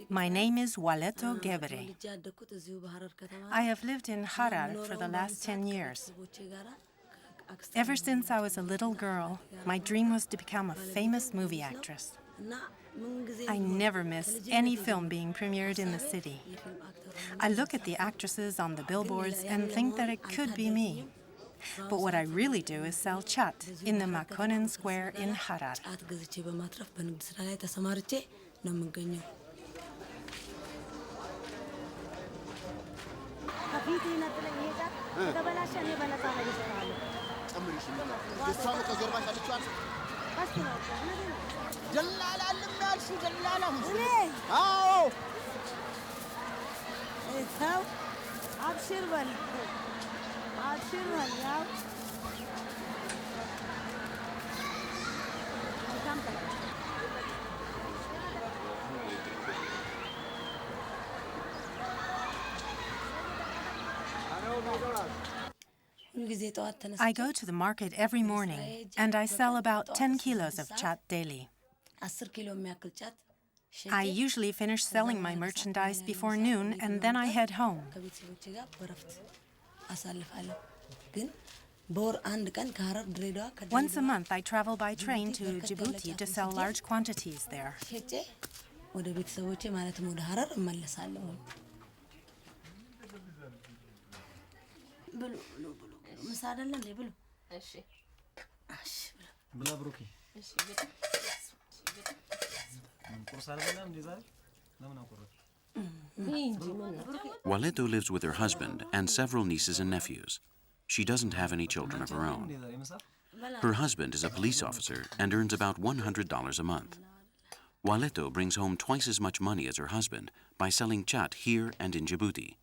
My name is Waleto Gebre. I have lived in Harar for the last 10 years. Ever since I was a little girl, my dream was to become a famous movie actress. I never miss any film being premiered in the city. I look at the actresses on the billboards and think that it could be me. But what I really do is sell chat in the Makonnen Square in Harar. I go to the market every morning and I sell about 10 kilos of chat daily. I usually finish selling my merchandise before noon and then I head home. Once a month I travel by train to Djibouti to sell large quantities there. Waleto lives with her husband and several nieces and nephews. She doesn't have any children of her own. Her husband is a police officer and earns about $100 a month. Waleto brings home twice as much money as her husband by selling chat here and in Djibouti.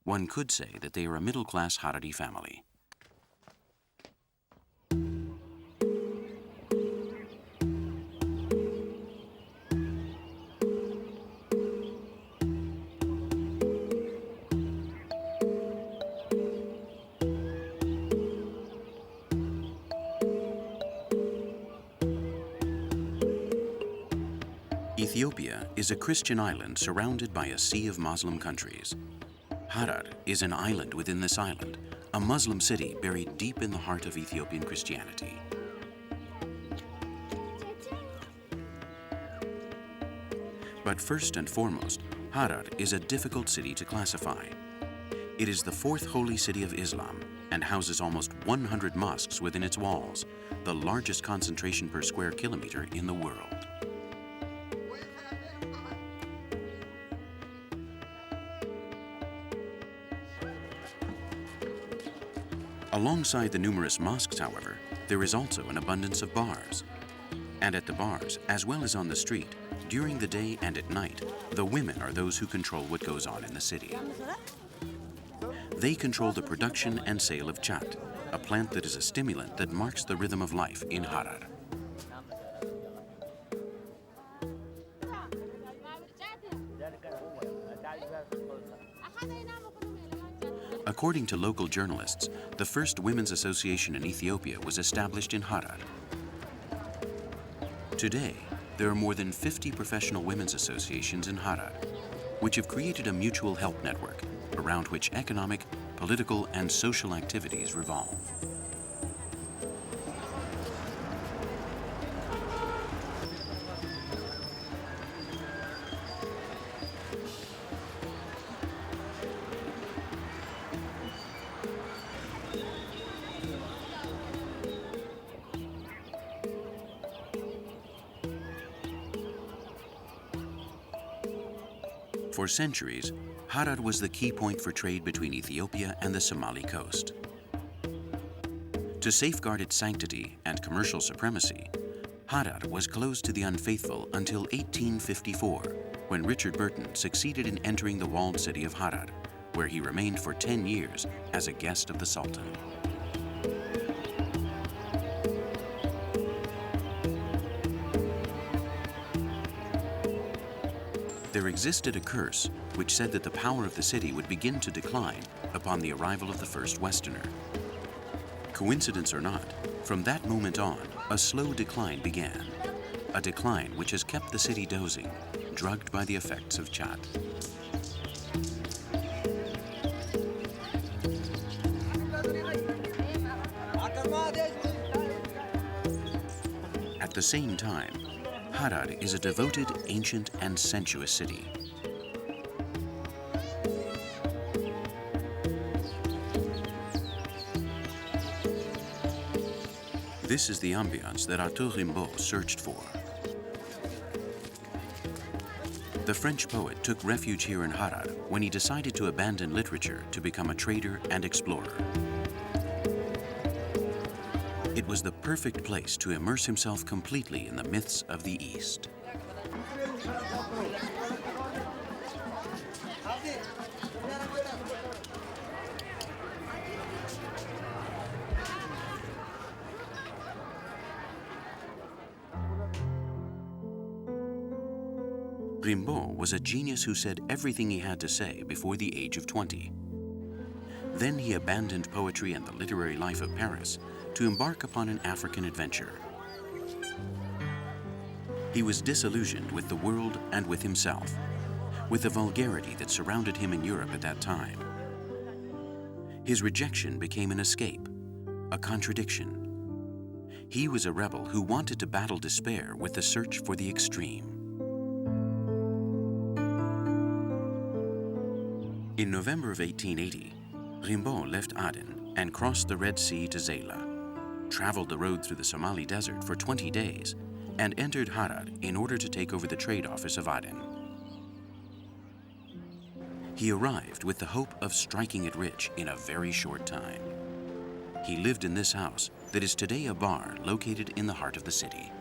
One could say that they are a middle-class Harari family. Ethiopia is a Christian island surrounded by a sea of Muslim countries. Harar is an island within this island, a Muslim city buried deep in the heart of Ethiopian Christianity. But first and foremost, Harar is a difficult city to classify. It is the fourth holy city of Islam and houses almost 100 mosques within its walls, the largest concentration per square kilometer in the world. Alongside the numerous mosques, however, there is also an abundance of bars. And at the bars, as well as on the street, during the day and at night, the women are those who control what goes on in the city. They control the production and sale of chat, a plant that is a stimulant that marks the rhythm of life in Harar. According to local journalists, the first women's association in Ethiopia was established in Harar. Today, there are more than 50 professional women's associations in Harar, which have created a mutual help network around which economic, political, and social activities revolve. For centuries, Harar was the key point for trade between Ethiopia and the Somali coast. To safeguard its sanctity and commercial supremacy, Harar was closed to the unfaithful until 1854, when Richard Burton succeeded in entering the walled city of Harar, where he remained for 10 years as a guest of the Sultan. There existed a curse which said that the power of the city would begin to decline upon the arrival of the first Westerner. Coincidence or not, from that moment on, a slow decline began. A decline which has kept the city dozing, drugged by the effects of chat. At the same time, Harar is a devoted, ancient, and sensuous city. This is the ambiance that Arthur Rimbaud searched for. The French poet took refuge here in Harar when he decided to abandon literature to become a trader and explorer. It was the perfect place to immerse himself completely in the myths of the East. Rimbaud was a genius who said everything he had to say before the age of 20. Then he abandoned poetry and the literary life of Paris to embark upon an African adventure. He was disillusioned with the world and with himself, with the vulgarity that surrounded him in Europe at that time. His rejection became an escape, a contradiction. He was a rebel who wanted to battle despair with the search for the extreme. In November of 1880, Rimbaud left Aden and crossed the Red Sea to Zayla, traveled the road through the Somali desert for 20 days, and entered Harar in order to take over the trade office of Aden. He arrived with the hope of striking it rich in a very short time. He lived in this house that is today a bar located in the heart of the city.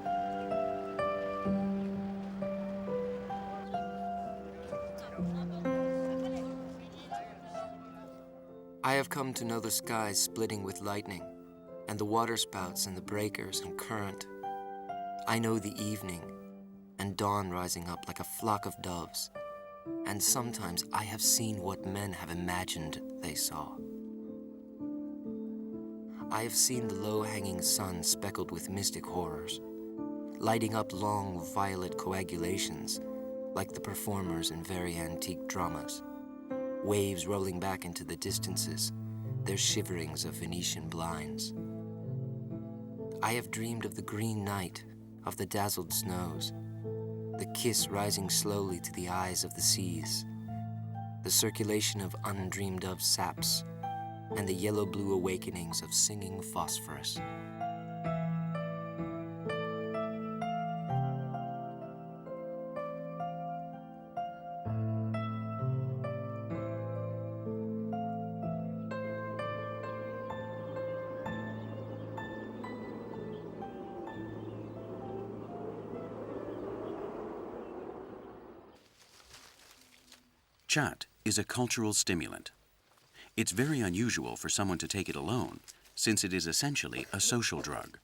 I have come to know the skies splitting with lightning, and the waterspouts and the breakers and current. I know the evening, and dawn rising up like a flock of doves, and sometimes I have seen what men have imagined they saw. I have seen the low-hanging sun speckled with mystic horrors, lighting up long violet coagulations like the performers in very antique dramas. Waves rolling back into the distances, their shiverings of Venetian blinds. I have dreamed of the green night, of the dazzled snows, the kiss rising slowly to the eyes of the seas, the circulation of undreamed of saps, and the yellow-blue awakenings of singing phosphorus. Chat is a cultural stimulant. It's very unusual for someone to take it alone, since it is essentially a social drug.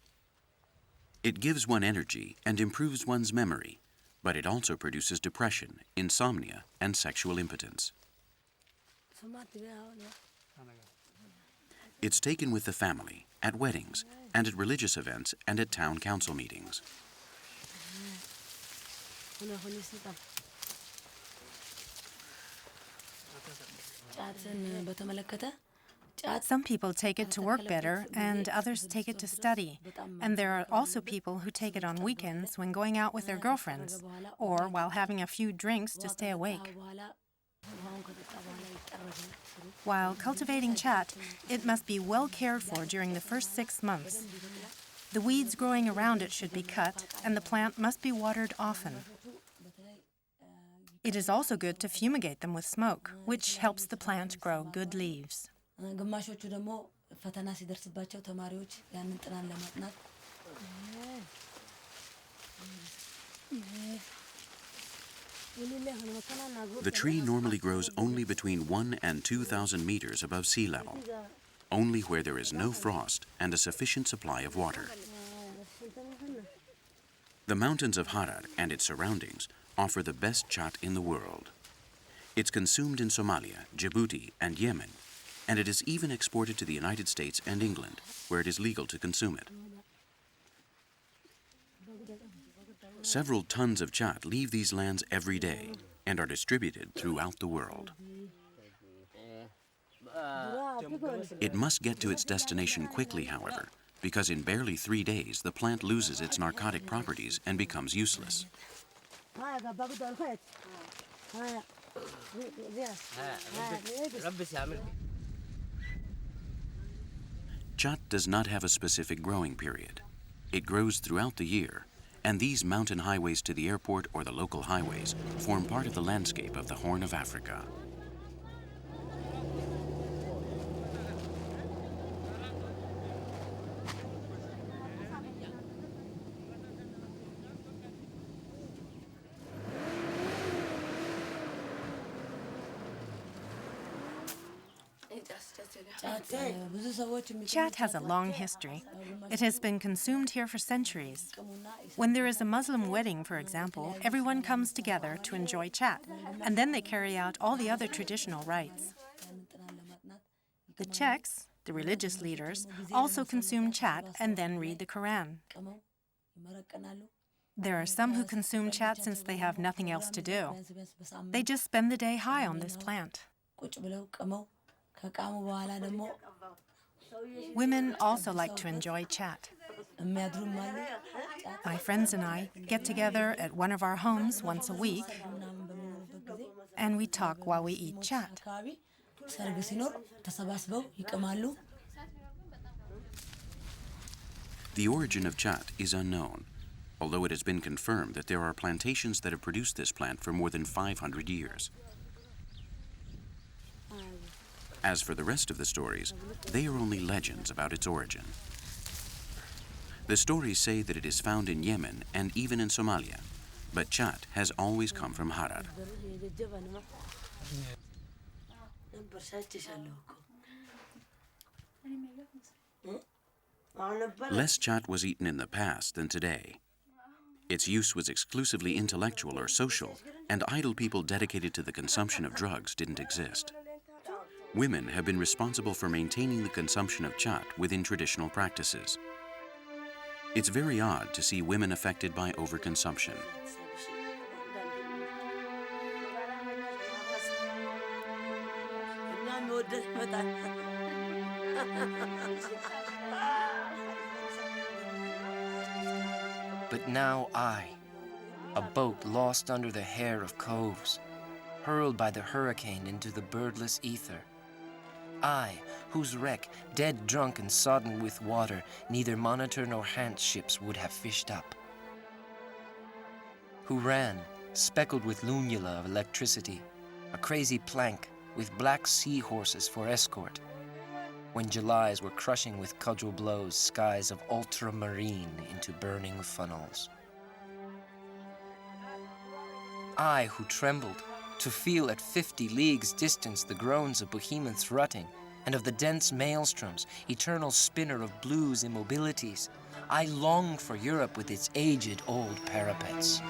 It gives one energy and improves one's memory, but it also produces depression, insomnia, and sexual impotence. It's taken with the family, at weddings, and at religious events, and at town council meetings. Some people take it to work better, and others take it to study. And there are also people who take it on weekends when going out with their girlfriends, or while having a few drinks to stay awake. While cultivating chat, it must be well cared for during the first 6 months. The weeds growing around it should be cut, and the plant must be watered often. It is also good to fumigate them with smoke, which helps the plant grow good leaves. The tree normally grows only between 1,000 and 2,000 meters above sea level, only where there is no frost and a sufficient supply of water. The mountains of Harar and its surroundings offer the best chat in the world. It's consumed in Somalia, Djibouti, and Yemen, and it is even exported to the United States and England, where it is legal to consume it. Several tons of khat leave these lands every day and are distributed throughout the world. It must get to its destination quickly, however, because in barely 3 days the plant loses its narcotic properties and becomes useless. Khat does not have a specific growing period. It grows throughout the year, and these mountain highways to the airport or the local highways form part of the landscape of the Horn of Africa. Khat has a long history. It has been consumed here for centuries. When there is a Muslim wedding, for example, everyone comes together to enjoy khat, and then they carry out all the other traditional rites. The Czechs, the religious leaders, also consume khat and then read the Quran. There are some who consume khat since they have nothing else to do. They just spend the day high on this plant. Women also like to enjoy khat. My friends and I get together at one of our homes once a week, and we talk while we eat khat. The origin of khat is unknown, although it has been confirmed that there are plantations that have produced this plant for more than 500 years. As for the rest of the stories, they are only legends about its origin. The stories say that it is found in Yemen and even in Somalia, but khat has always come from Harar. Less khat was eaten in the past than today. Its use was exclusively intellectual or social, and idle people dedicated to the consumption of drugs didn't exist. Women have been responsible for maintaining the consumption of khat within traditional practices. It's very odd to see women affected by overconsumption. But now I, a boat lost under the hair of coves, hurled by the hurricane into the birdless ether. I, whose wreck, dead drunk and sodden with water, neither monitor nor hand ships would have fished up. Who ran, speckled with lunula of electricity, a crazy plank with black seahorses for escort, when Julys were crushing with cudgel blows skies of ultramarine into burning funnels. I, who trembled, to feel at 50 leagues distance the groans of behemoths rutting, and of the dense maelstroms, eternal spinner of blues immobilities, I longed for Europe with its aged old parapets.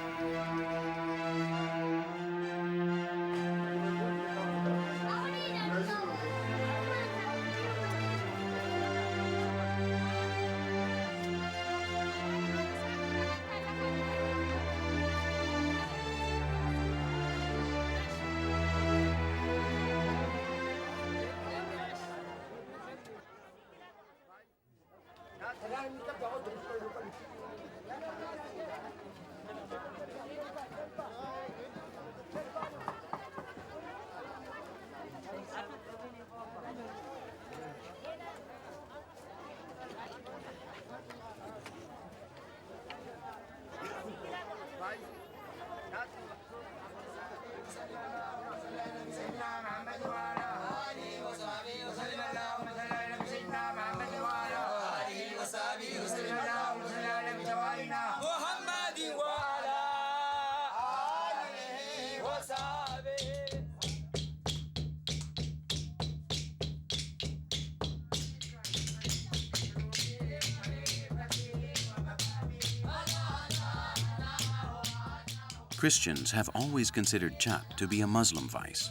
Christians have always considered khat to be a Muslim vice.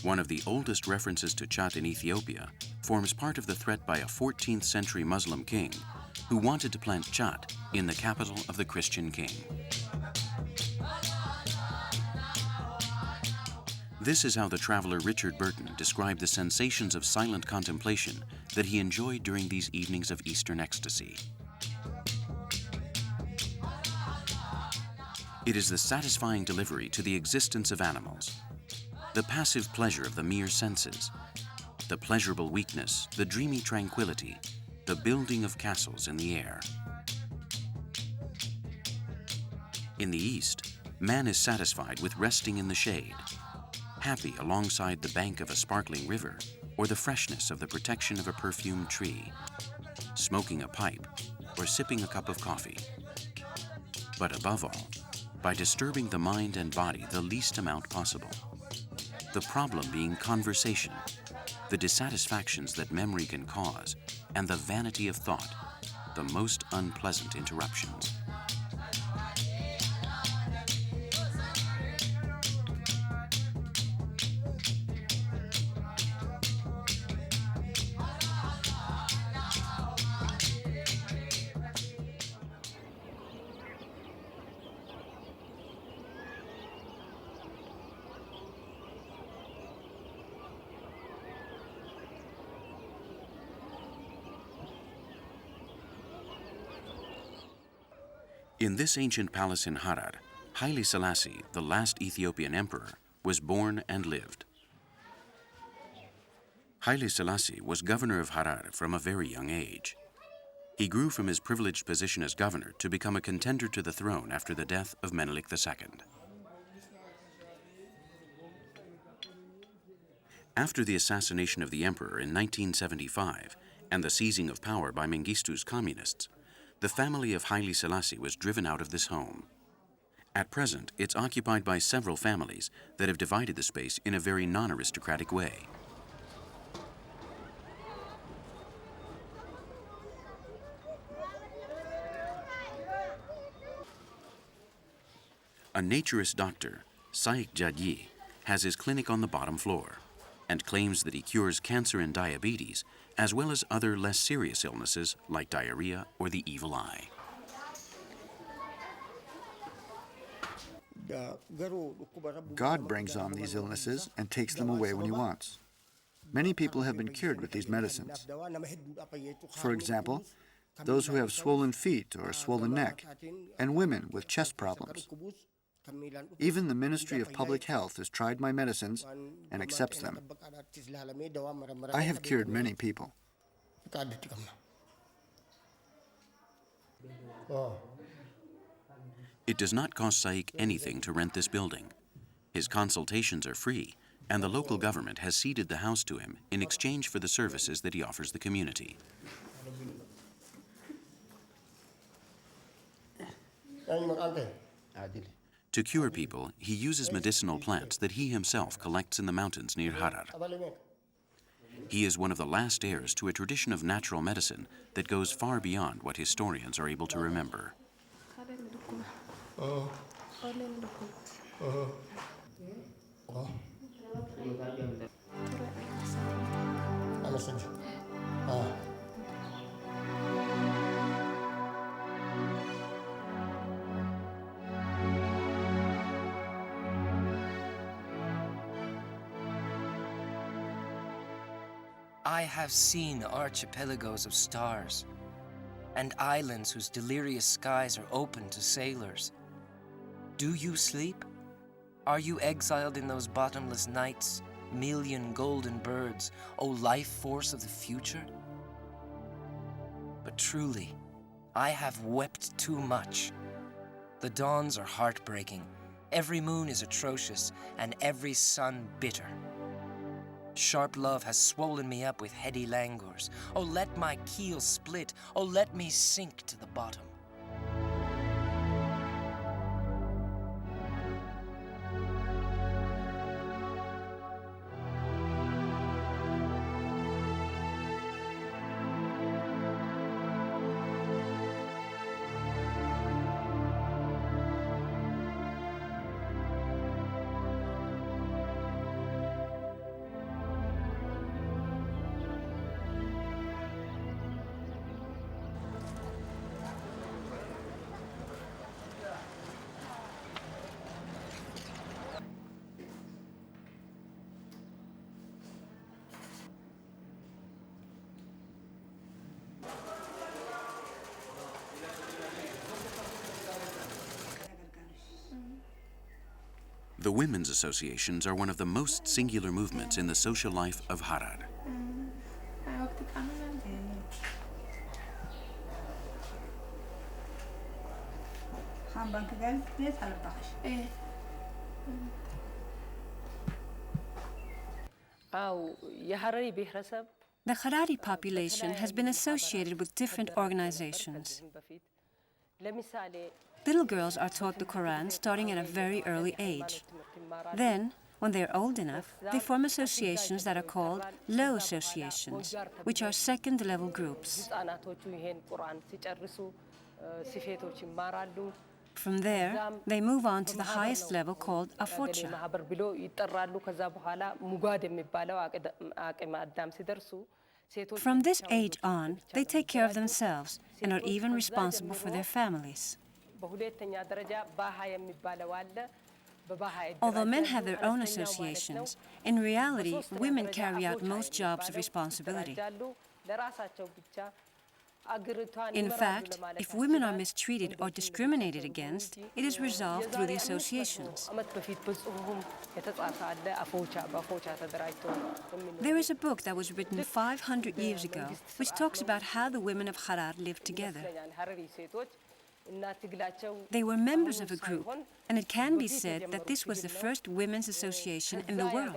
One of the oldest references to khat in Ethiopia forms part of the threat by a 14th century Muslim king who wanted to plant khat in the capital of the Christian king. This is how the traveler Richard Burton described the sensations of silent contemplation that he enjoyed during these evenings of Eastern ecstasy. It is the satisfying delivery to the existence of animals, the passive pleasure of the mere senses, the pleasurable weakness, the dreamy tranquility, the building of castles in the air. In the East, man is satisfied with resting in the shade, happy alongside the bank of a sparkling river or the freshness of the protection of a perfumed tree, smoking a pipe or sipping a cup of coffee. But above all, by disturbing the mind and body the least amount possible. The problem being conversation, the dissatisfactions that memory can cause, and the vanity of thought, the most unpleasant interruptions. In this ancient palace in Harar, Haile Selassie, the last Ethiopian emperor, was born and lived. Haile Selassie was governor of Harar from a very young age. He grew from his privileged position as governor to become a contender to the throne after the death of Menelik II. After the assassination of the emperor in 1975 and the seizing of power by Mengistu's communists, the family of Haile Selassie was driven out of this home. At present, it's occupied by several families that have divided the space in a very non-aristocratic way. A naturist doctor, Saik Jadyi, has his clinic on the bottom floor and claims that he cures cancer and diabetes, as well as other less serious illnesses like diarrhea or the evil eye. God brings on these illnesses and takes them away when he wants. Many people have been cured with these medicines. For example, those who have swollen feet or a swollen neck, and women with chest problems. Even the Ministry of Public Health has tried my medicines and accepts them. I have cured many people. It does not cost Saik anything to rent this building. His consultations are free, and the local government has ceded the house to him in exchange for the services that he offers the community. To cure people, he uses medicinal plants that he himself collects in the mountains near Harar. He is one of the last heirs to a tradition of natural medicine that goes far beyond what historians are able to remember. I have seen archipelagos of stars and islands whose delirious skies are open to sailors. Do you sleep? Are you exiled in those bottomless nights, million golden birds, O life force of the future? But truly, I have wept too much. The dawns are heartbreaking, every moon is atrocious, and every sun bitter. Sharp love has swollen me up with heady languors. Oh, let my keel split. Oh, let me sink to the bottom. The women's associations are one of the most singular movements in the social life of Harar. The Harari population has been associated with different organizations. Little girls are taught the Quran starting at a very early age. Then, when they are old enough, they form associations that are called low associations, which are second-level groups. From there, they move on to the highest level called afocha. From this age on, they take care of themselves and are even responsible for their families. Although men have their own associations, in reality, women carry out most jobs of responsibility. In fact, if women are mistreated or discriminated against, it is resolved through the associations. There is a book that was written 500 years ago, which talks about how the women of Harar lived together. They were members of a group, and it can be said that this was the first women's association in the world.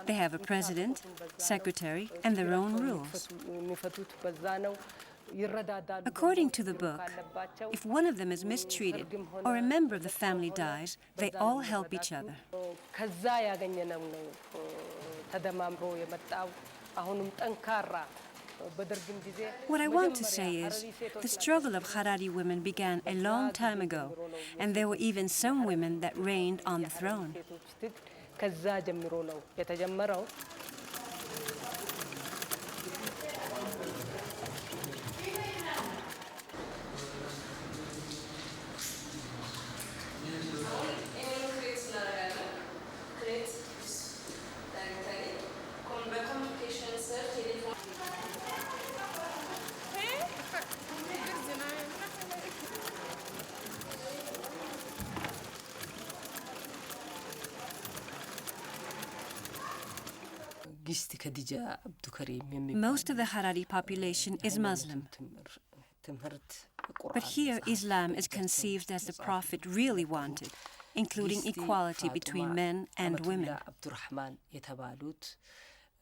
They have a president, secretary, and their own rules. According to the book, if one of them is mistreated or a member of the family dies, they all help each other. What I want to say is, the struggle of Harari women began a long time ago, and there were even some women that reigned on the throne. Most of the Harari population is Muslim. But here Islam is conceived as the Prophet really wanted, including equality between men and women.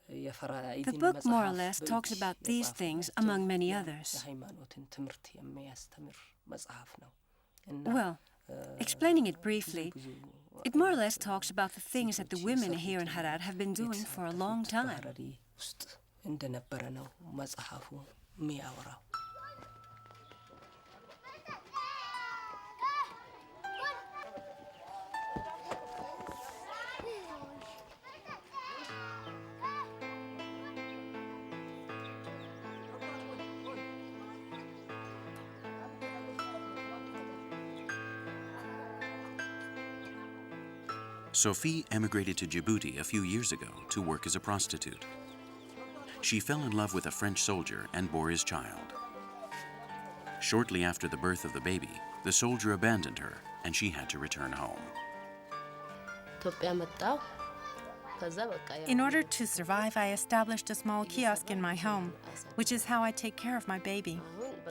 The book more or less talks about these things among many others. Well, explaining it briefly, it more or less talks about the things that the women here in Harar have been doing for a long time. Sophie emigrated to Djibouti a few years ago to work as a prostitute. She fell in love with a French soldier and bore his child. Shortly after the birth of the baby, the soldier abandoned her and she had to return home. In order to survive, I established a small kiosk in my home, which is how I take care of my baby.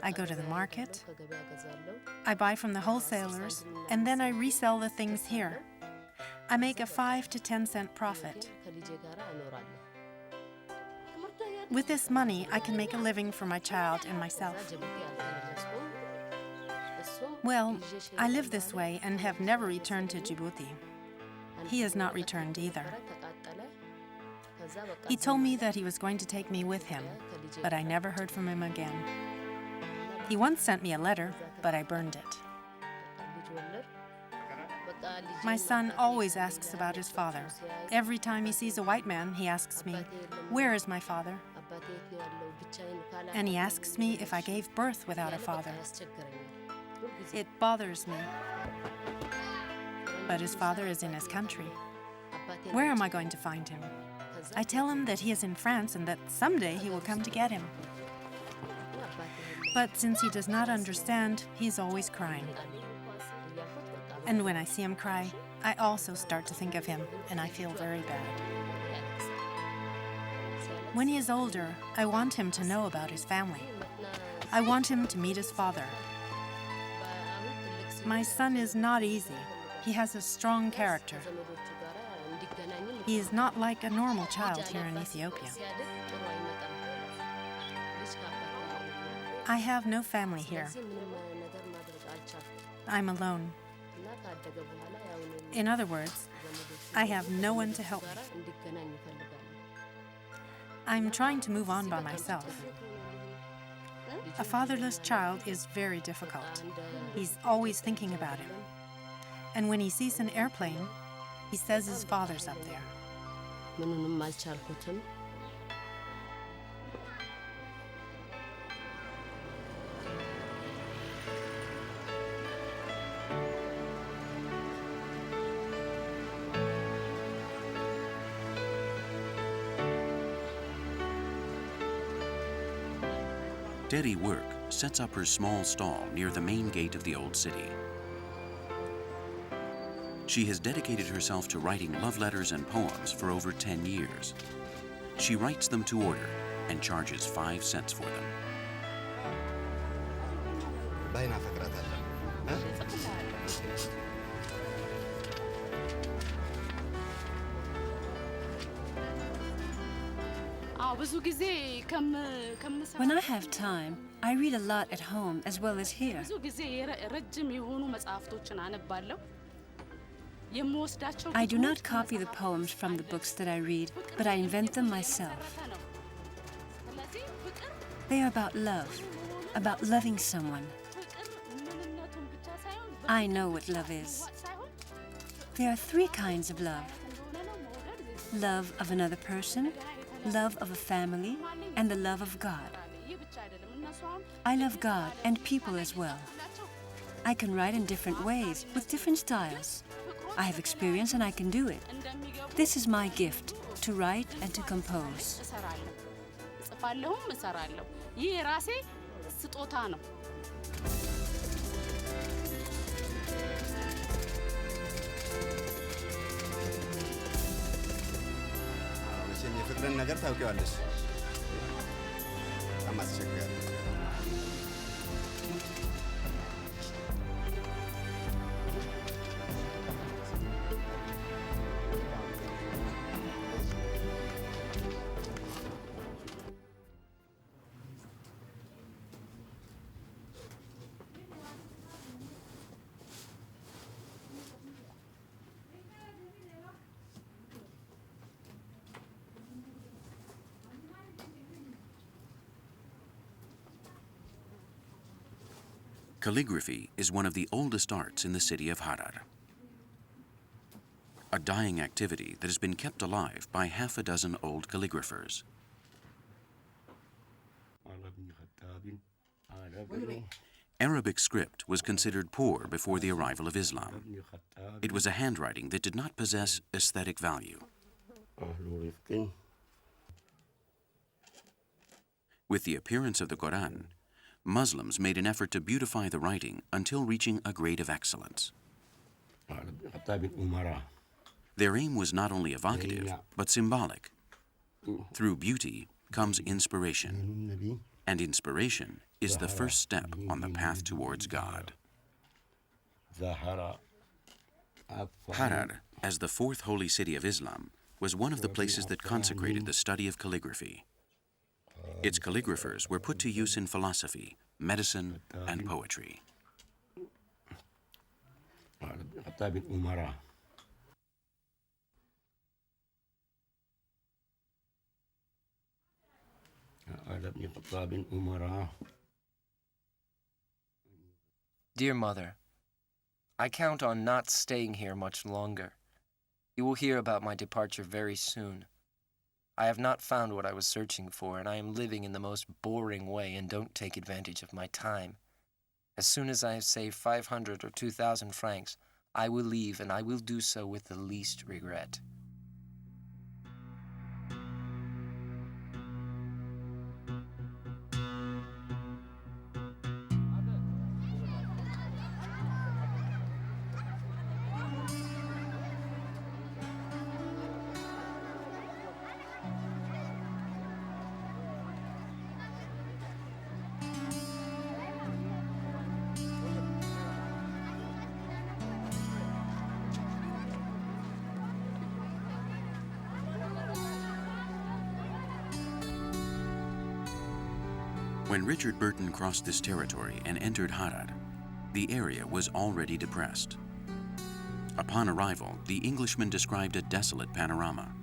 I go to the market, I buy from the wholesalers, and then I resell the things here. I make a 5 to 10 cent profit. With this money, I can make a living for my child and myself. Well, I live this way and have never returned to Djibouti. He has not returned either. He told me that he was going to take me with him, but I never heard from him again. He once sent me a letter, but I burned it. My son always asks about his father. Every time he sees a white man, he asks me, "Where is my father?" And he asks me if I gave birth without a father. It bothers me. But his father is in his country. Where am I going to find him? I tell him that he is in France and that someday he will come to get him. But since he does not understand, he's always crying. And when I see him cry, I also start to think of him, and I feel very bad. When he is older, I want him to know about his family. I want him to meet his father. My son is not easy. He has a strong character. He is not like a normal child here in Ethiopia. I have no family here. I'm alone. In other words, I have no one to help me. I'm trying to move on by myself. A fatherless child is very difficult. He's always thinking about him. And when he sees an airplane, he says his father's up there. Steady Work sets up her small stall near the main gate of the old city. She has dedicated herself to writing love letters and poems for over 10 years. She writes them to order and charges 5 cents for them. When I have time, I read a lot at home as well as here. I do not copy the poems from the books that I read, but I invent them myself. They are about love, about loving someone. I know what love is. There are 3 kinds of love. Love of another person, love of a family, and the love of God. I love God and people as well. I can write in different ways, with different styles. I have experience and I can do it. This is my gift, to write and to compose. የፍቅርን ነገር ታውቂዋለሽ። በጣም አስቸጋሪ። Calligraphy is one of the oldest arts in the city of Harar, a dying activity that has been kept alive by half a dozen old calligraphers. Arabic script was considered poor before the arrival of Islam. It was a handwriting that did not possess aesthetic value. With the appearance of the Quran, Muslims made an effort to beautify the writing until reaching a grade of excellence. Their aim was not only evocative, but symbolic. Through beauty comes inspiration, and inspiration is the first step on the path towards God. Harar, as the 4th holy city of Islam, was one of the places that consecrated the study of calligraphy. Its calligraphers were put to use in philosophy, medicine, and poetry. Dear Mother, I count on not staying here much longer. You will hear about my departure very soon. I have not found what I was searching for, and I am living in the most boring way and don't take advantage of my time. As soon as I have saved 500 or 2,000 francs, I will leave, and I will do so with the least regret. When Richard Burton crossed this territory and entered Harar, the area was already depressed. Upon arrival, the Englishman described a desolate panorama.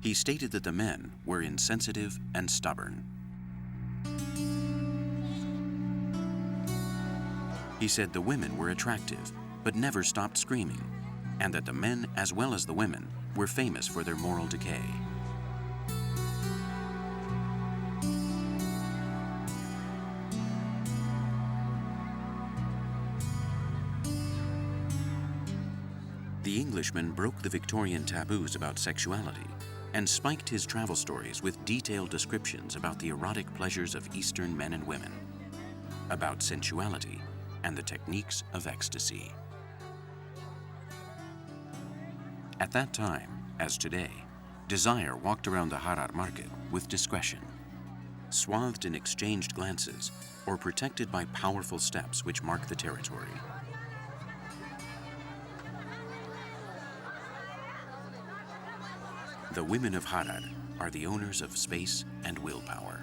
He stated that the men were insensitive and stubborn. He said the women were attractive, but never stopped screaming, and that the men, as well as the women, were famous for their moral decay. The Englishman broke the Victorian taboos about sexuality and spiked his travel stories with detailed descriptions about the erotic pleasures of Eastern men and women, about sensuality and the techniques of ecstasy. At that time, as today, desire walked around the Harar market with discretion, swathed in exchanged glances or protected by powerful steps which mark the territory. The women of Harar are the owners of space and willpower.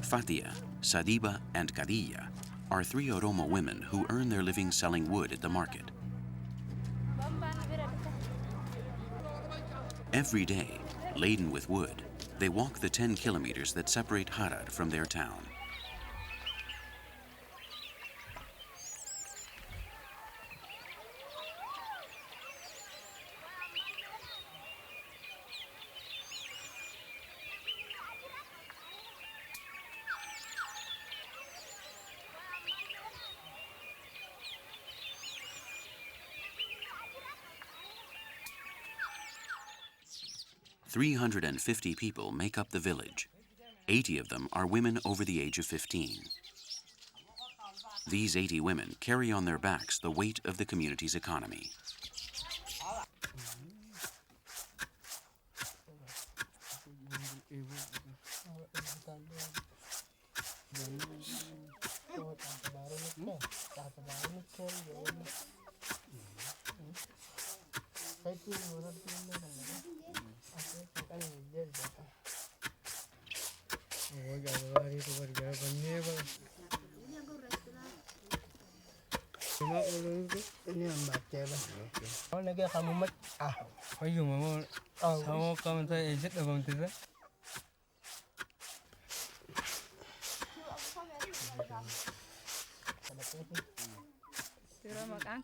Fatia, Sadiba, and Kadija are three Oromo women who earn their living selling wood at the market. Every day, laden with wood, they walk the 10 kilometers that separate Harar from their town. "350 people make up the village. 80 of them are women over the age of 15. These 80 women carry on their backs the weight of the community's economy.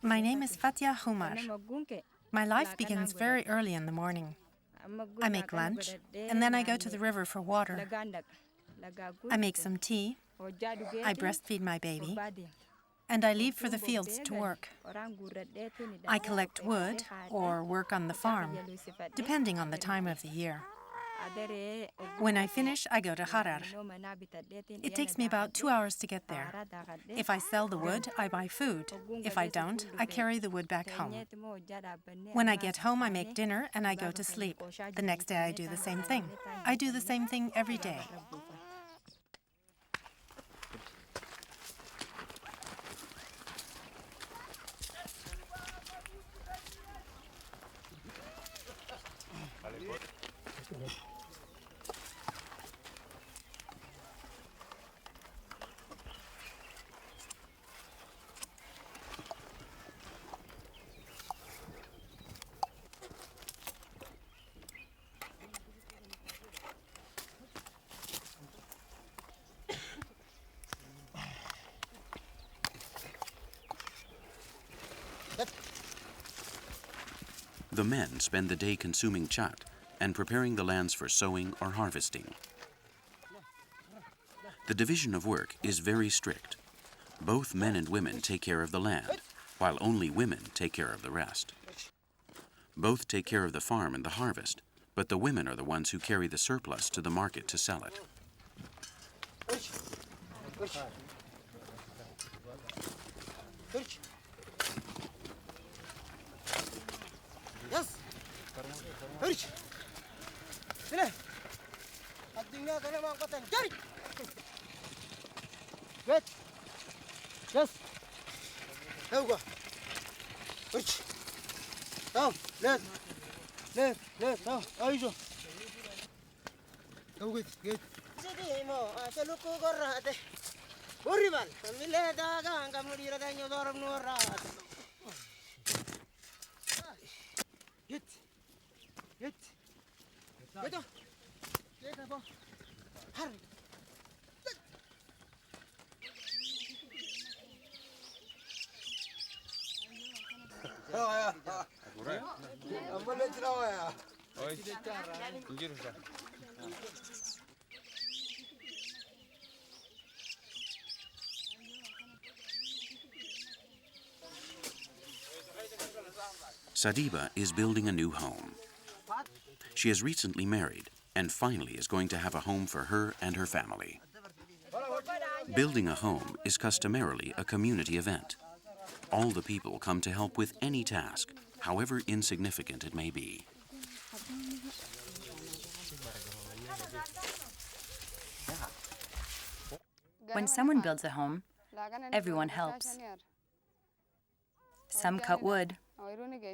My name is Fatia Humar. My life begins very early in the morning. I make lunch, and then I go to the river for water. I make some tea, I breastfeed my baby, and I leave for the fields to work. I collect wood or work on the farm, depending on the time of the year. When I finish, I go to Harar. It takes me about 2 hours to get there. If I sell the wood, I buy food. If I don't, I carry the wood back home. When I get home, I make dinner and I go to sleep. The next day, I do the same thing. I do the same thing every day. The men spend the day consuming khat and preparing the lands for sowing or harvesting. The division of work is very strict. Both men and women take care of the land, while only women take care of the rest. Both take care of the farm and the harvest, but the women are the ones who carry the surplus to the market to sell it. Sadiba is building a new home. She is recently married and finally is going to have a home for her and her family. Building a home is customarily a community event. All the people come to help with any task, however insignificant it may be. When someone builds a home, everyone helps. Some cut wood,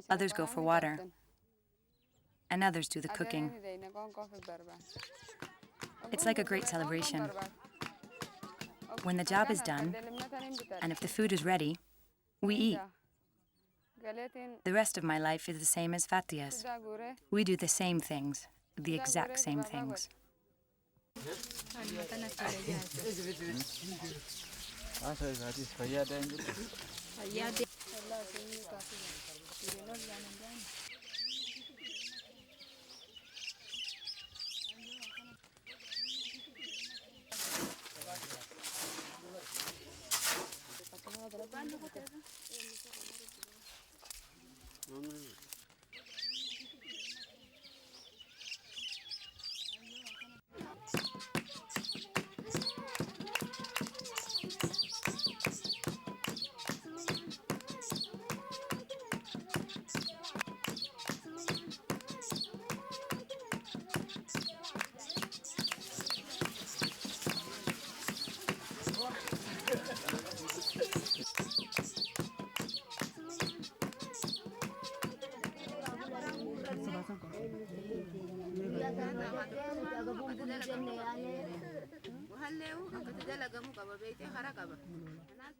others go for water, and others do the cooking. It's like a great celebration. When the job is done, and if the food is ready, we eat. The rest of my life is the same as Fatia's. We do the same things, the exact same things.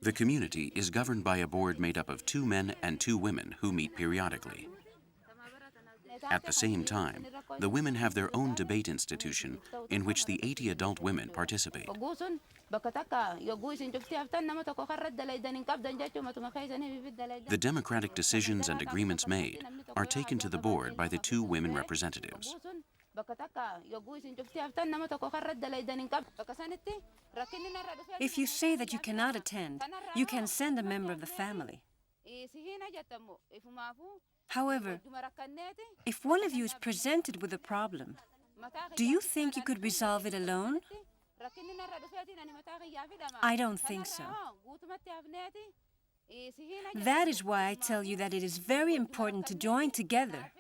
The community is governed by a board made up of 2 men and 2 women who meet periodically. At the same time, the women have their own debate institution in which the 80 adult women participate. The democratic decisions and agreements made are taken to the board by the 2 women representatives. If you say that you cannot attend, you can send a member of the family. However, if one of you is presented with a problem, do you think you could resolve it alone? I don't think so. That is why I tell you that it is very important to join together.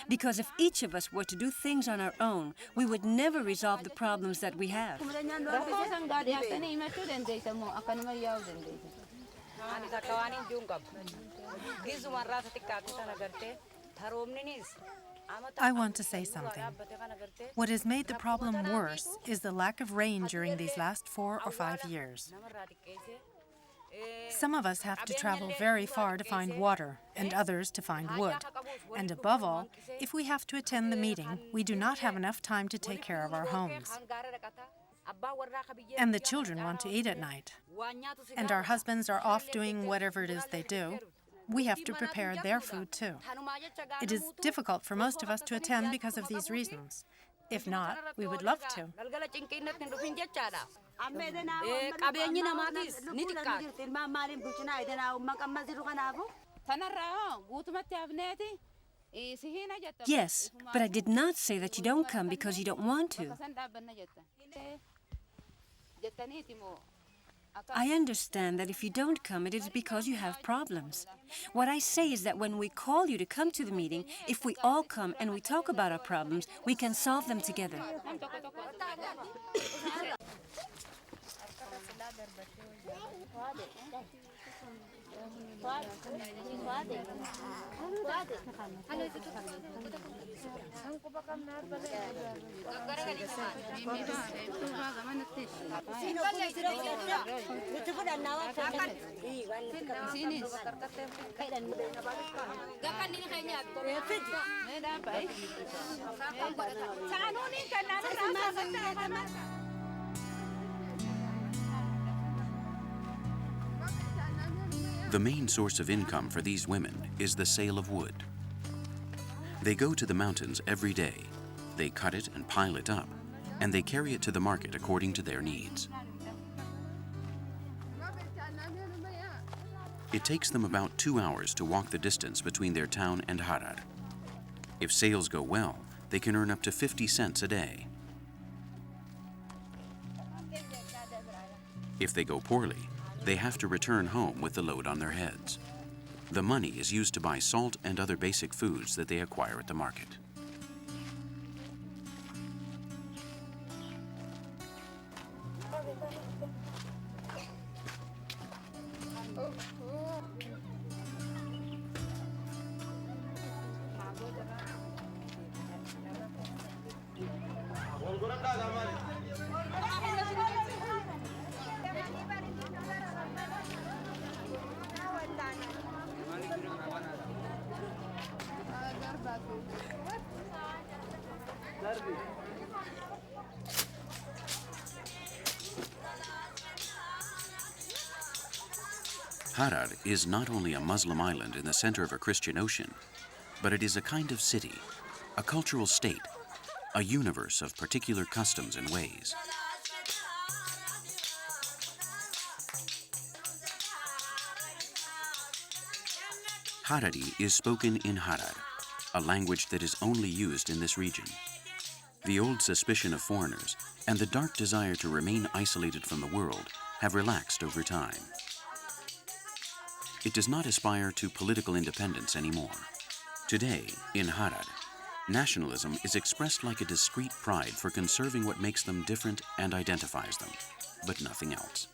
Because if each of us were to do things on our own, we would never resolve the problems that we have. I want to say something. What has made the problem worse is the lack of rain during these last 4 or 5 years. Some of us have to travel very far to find water, and others to find wood. And above all, if we have to attend the meeting, we do not have enough time to take care of our homes. And the children want to eat at night. And our husbands are off doing whatever it is they do. We have to prepare their food too. It is difficult for most of us to attend because of these reasons. If not, we would love to. Yes, but I did not say that you don't come because you don't want to. I understand that if you don't come, it is because you have problems. What I say is that when we call you to come to the meeting, if we all come and we talk about our problems, we can solve them together. The main source of income for these women is the sale of wood. They go to the mountains every day. They cut it and pile it up, and they carry it to the market according to their needs. It takes them about 2 hours to walk the distance between their town and Harar. If sales go well, they can earn up to 50 cents a day. If they go poorly, they have to return home with the load on their heads. The money is used to buy salt and other basic foods that they acquire at the market. Harar is not only a Muslim island in the center of a Christian ocean, but it is a kind of city, a cultural state, a universe of particular customs and ways. Harari is spoken in Harar, a language that is only used in this region. The old suspicion of foreigners and the dark desire to remain isolated from the world have relaxed over time. It does not aspire to political independence anymore. Today, in Harar, nationalism is expressed like a discreet pride for conserving what makes them different and identifies them, but nothing else.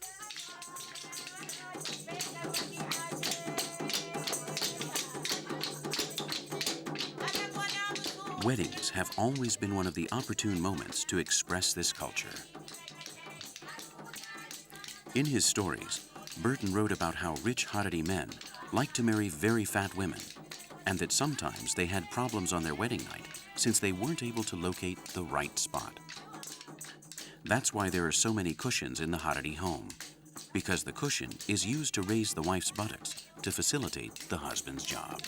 Weddings have always been one of the opportune moments to express this culture. In his stories, Burton wrote about how rich Harari men liked to marry very fat women, and that sometimes they had problems on their wedding night since they weren't able to locate the right spot. That's why there are so many cushions in the Harari home, because the cushion is used to raise the wife's buttocks to facilitate the husband's job.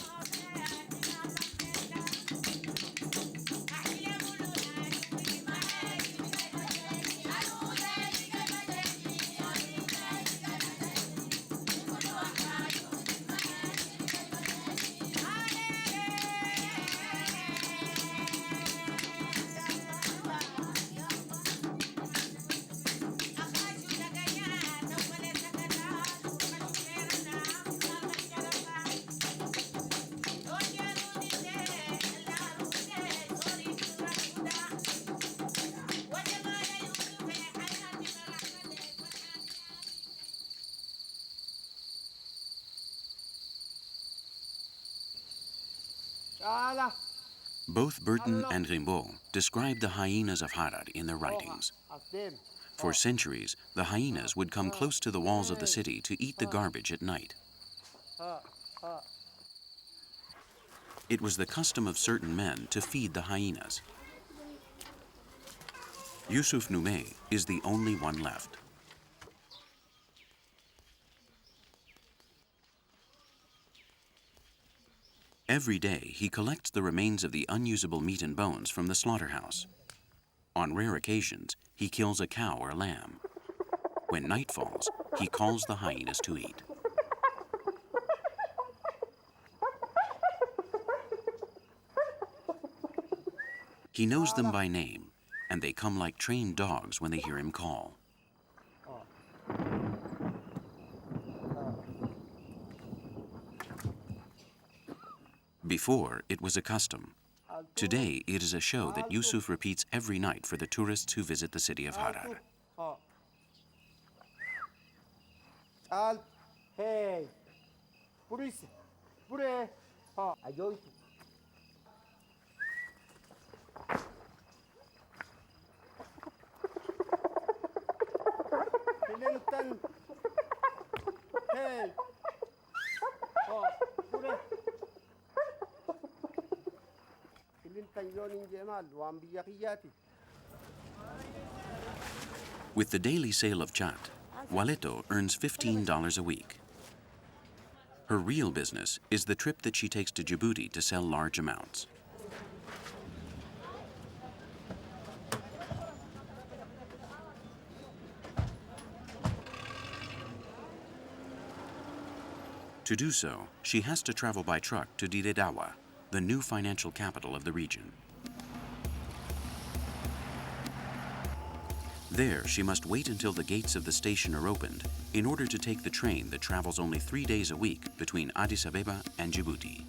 Both Burton and Rimbaud described the hyenas of Harar in their writings. For centuries, the hyenas would come close to the walls of the city to eat the garbage at night. It was the custom of certain men to feed the hyenas. Yusuf Nume is the only one left. Every day, he collects the remains of the unusable meat and bones from the slaughterhouse. On rare occasions, he kills a cow or lamb. When night falls, he calls the hyenas to eat. He knows them by name, and they come like trained dogs when they hear him call. Before, it was a custom. Today, it is a show that Yusuf repeats every night for the tourists who visit the city of Harar. With the daily sale of chat, Waleto earns $15 a week. Her real business is the trip that she takes to Djibouti to sell large amounts. To do so, she has to travel by truck to Diredawa, the new financial capital of the region. There, she must wait until the gates of the station are opened in order to take the train that travels only 3 days a week between Addis Ababa and Djibouti.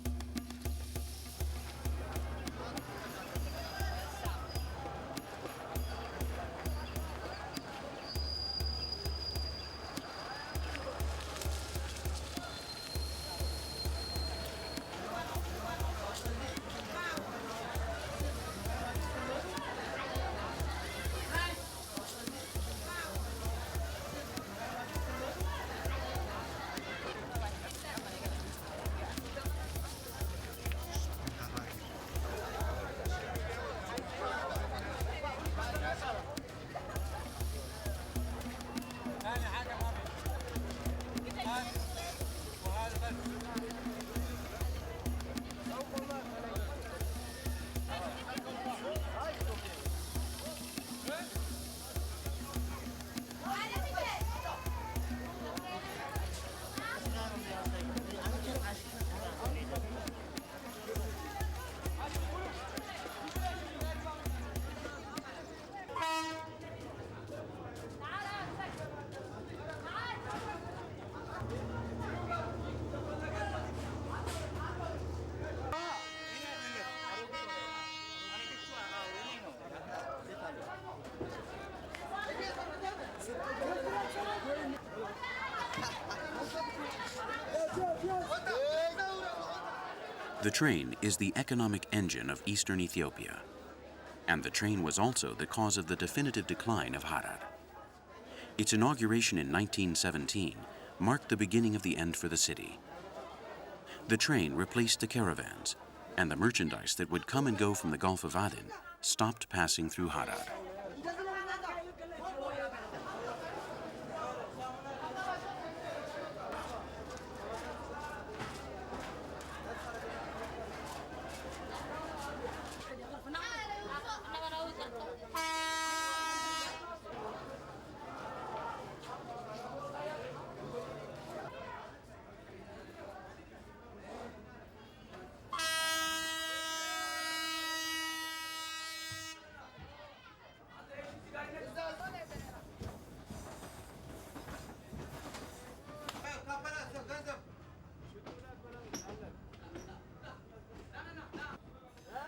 The train is the economic engine of eastern Ethiopia, and the train was also the cause of the definitive decline of Harar. Its inauguration in 1917 marked the beginning of the end for the city. The train replaced the caravans, and the merchandise that would come and go from the Gulf of Aden stopped passing through Harar.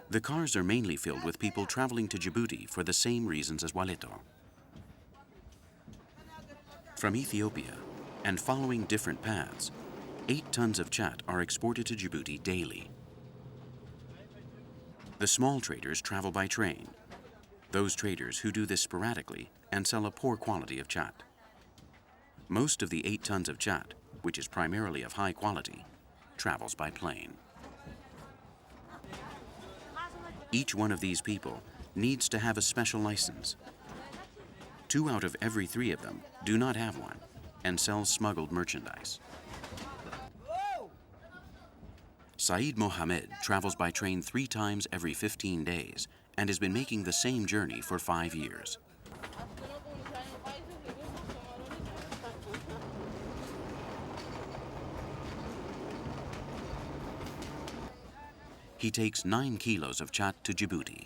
The cars are mainly filled with people traveling to Djibouti for the same reasons as Waleto. From Ethiopia, and following different paths, 8 tons of chat are exported to Djibouti daily. The small traders travel by train, those traders who do this sporadically and sell a poor quality of chat. Most of the 8 tons of chat, which is primarily of high quality, travels by plane. Each one of these people needs to have a special license. 2 out of every 3 of them do not have one and sell smuggled merchandise. Saeed Mohammed travels by train 3 times every 15 days and has been making the same journey for 5 years. He takes 9 kilos of chat to Djibouti.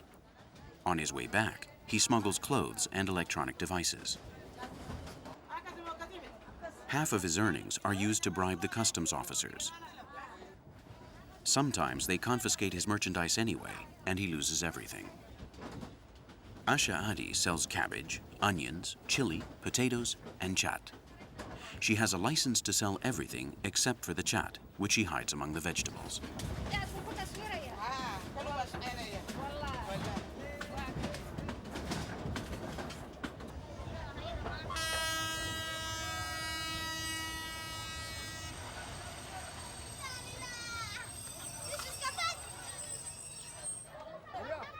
On his way back, he smuggles clothes and electronic devices. Half of his earnings are used to bribe the customs officers. Sometimes they confiscate his merchandise anyway, and he loses everything. Asha Adi sells cabbage, onions, chili, potatoes, and chat. She has a license to sell everything except for the chat, which she hides among the vegetables.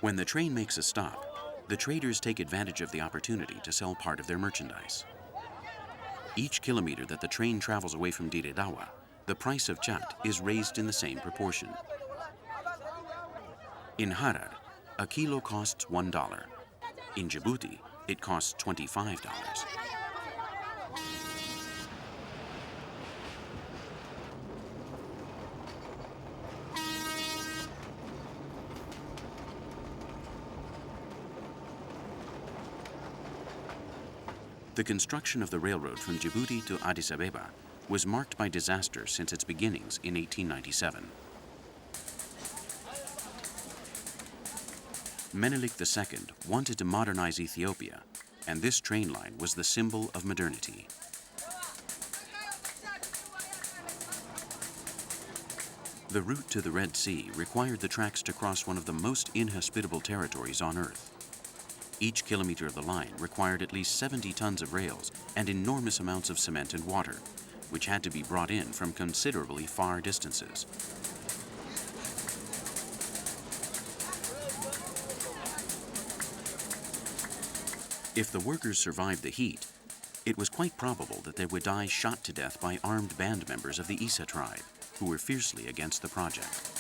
When the train makes a stop, the traders take advantage of the opportunity to sell part of their merchandise. Each kilometer that the train travels away from Dire Dawa, the price of chat is raised in the same proportion. In Harar, a kilo costs $1. In Djibouti, it costs $25. The construction of the railroad from Djibouti to Addis Ababa was marked by disaster since its beginnings in 1897. Menelik II wanted to modernize Ethiopia, and this train line was the symbol of modernity. The route to the Red Sea required the tracks to cross one of the most inhospitable territories on Earth. Each kilometer of the line required at least 70 tons of rails and enormous amounts of cement and water, which had to be brought in from considerably far distances. If the workers survived the heat, it was quite probable that they would die shot to death by armed band members of the Isa tribe, who were fiercely against the project.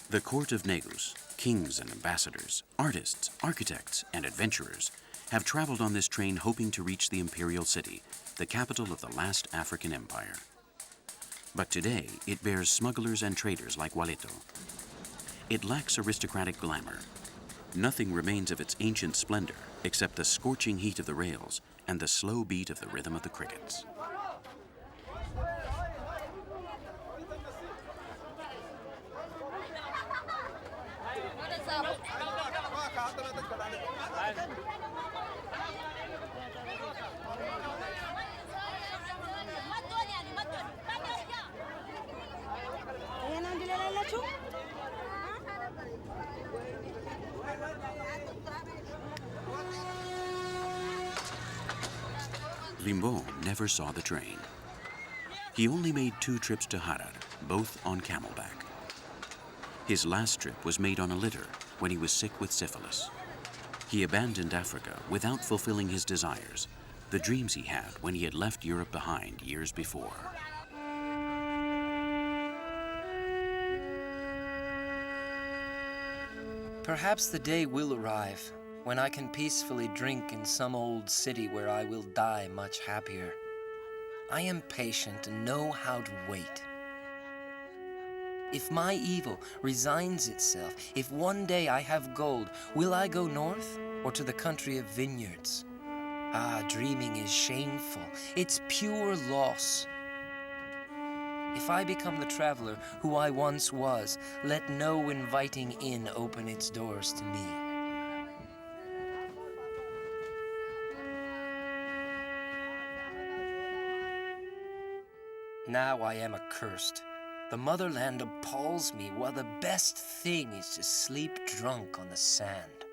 The court of Negus, kings and ambassadors, artists, architects, and adventurers have traveled on this train hoping to reach the imperial city, the capital of the last African empire. But today, it bears smugglers and traders like Waleto. It lacks aristocratic glamour. Nothing remains of its ancient splendor except the scorching heat of the rails and the slow beat of the rhythm of the crickets. Rimbaud never saw the train. He only made 2 trips to Harar, both on camelback. His last trip was made on a litter when he was sick with syphilis. He abandoned Africa without fulfilling his desires, the dreams he had when he had left Europe behind years before. Perhaps the day will arrive when I can peacefully drink in some old city where I will die much happier. I am patient and know how to wait. If my evil resigns itself, if one day I have gold, will I go north or to the country of vineyards? Ah, dreaming is shameful. It's pure loss. If I become the traveler who I once was, let no inviting inn open its doors to me. Now I am accursed. The motherland appalls me, while the best thing is to sleep drunk on the sand.